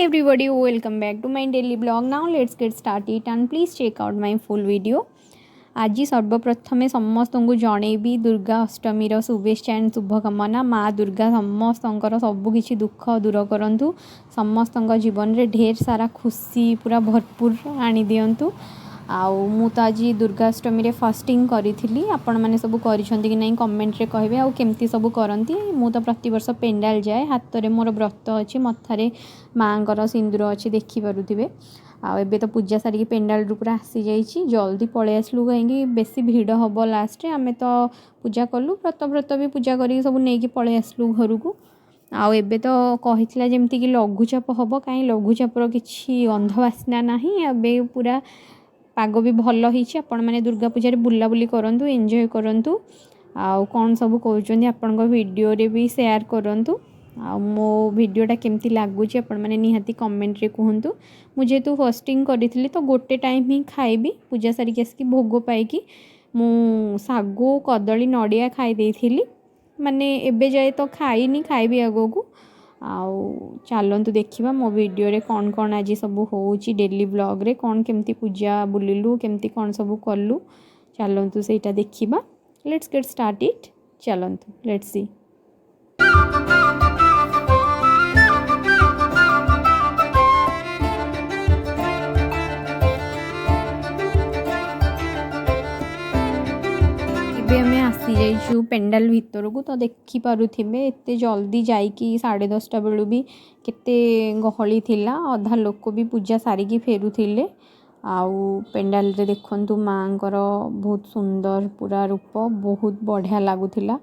everybody, welcome back to my daily blog. Now let's get started and please check out my full video. आज सर्वप्रथमे समस्त को जनइबी दुर्गा अष्टमी शुभेच्छा and शुभकामना। माँ दुर्गा समस्त सबकि दुख दूर करूँ, समस्त जीवन में ढेर सारा खुशी पूरा भरपूर आनी दिंतु। मु तो आज दुर्गाष्टमी फास्टिंग करी आपण मैंने सब कर कि नहीं कमेंट रे कहे आउ केमती सब करती। मु तो प्रति वर्ष पेंडाल जाए, हाथ में मोर व्रत अच्छी, मथारे माँ सिंदूर अच्छी देखिपे। आबे तो पूजा सारिकी पेंडाल रू पूरा आसी जाइए, जल्दी पलि आसलु कहीं बेसी भिड़ हम लास्ट आम तो पूजा कलु, व्रत व्रत भी पूजा कर सब नहीं पलि आसलु घर को। आउ एबे तो कही जमती कि लघुचाप हम, कहीं लघुचापर किसी गंध बास्ना ना, एबे पूरा पाग भी भल होती। आपण मैंने दुर्गा पूजा बुलाबुली करूँ, एंजॉय करूँ। आउ कौन सब कहते आपण वीडियो रे भी शेयर करूँ। मो वीडियोटा केमती लगुच आपण मैंने निहाती कमेंट रे कहतु। मुझे तो फास्टिंग करी तो गोटे टाइम ही खाइबी, पूजा सारिक आसिक भोग पाई मु सागु कदली नड़िया खाई देइथिली, माने एबे जाए तो खाइनी, खाइबी आगो को। चलतु देखा मो वीडियो रे कौन कौन आज सब हो डेली ब्लॉग रे कौन केमती पूजा बुलिलु, केमती कौन सब कलु, चलतु सेटा देखा। लेट्स गेट स्टार्टेड, चलतु लेट्स सी। आम आसी जाइए पेंडाल भितर को, तो देखिपे एत जल्दी जाकि 10:30 बेलू भी केते गहली थिला, अधा लोक भी पूजा सारिकी फेरुथिले। पेंडाल रे देखंतु माँ बहुत सुंदर पूरा रूप, बहुत बढ़िया लगुला।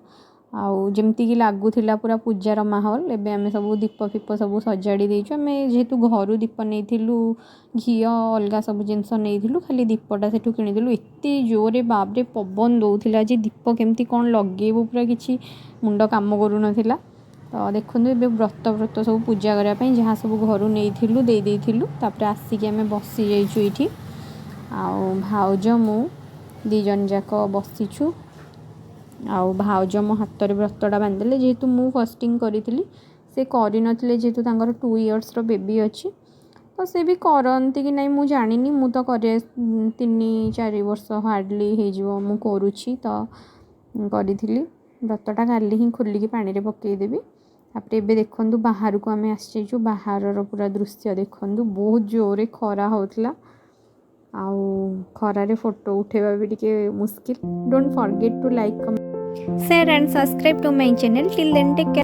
जमती कि लगुला पूरा पूजार माहौल। एबे आमे सब दीप फीप सब सजाड़ी देचु। आम जेहेतु घर दीप नहीं, घी अलग सब जिनस नहीं, खाली दीपटा से किणीलु। एत जोरे बाबरे पवन दौला जे दीप केमती कौन लगेबू पूरा किसी मुंड काम करूना। तो देखो ये व्रत व्रत सब पूजा करने जहाँ सब घर नहीं दे आसिक आम बसी जाइए ये। भाउज मु दी जन जाक बसीचु। भाउज मो हाथ में व्रतटा बांधिले, जेहेतु मु फास्टिंग करी से करन, जेहेतु 2 इयर्स बेबी अच्छी, तो से भी करती कि नहीं मुझे जानी। मु तो करे 3-4 वर्ष हार्डली हो मु करुँची, तो करी व्रतटा काली ही खोलिकी पानी रे पकईदेवी। तापर एबे देखंतु बाहर को आम आसचु, बाहर पूरा दृश्य देखंतु, बहुत जोरे खरा होतला। खरारे फोटो उठेबा भी टिके मुश्किल। Don't forget to like, comment, share and subscribe to my channel. Till then take care.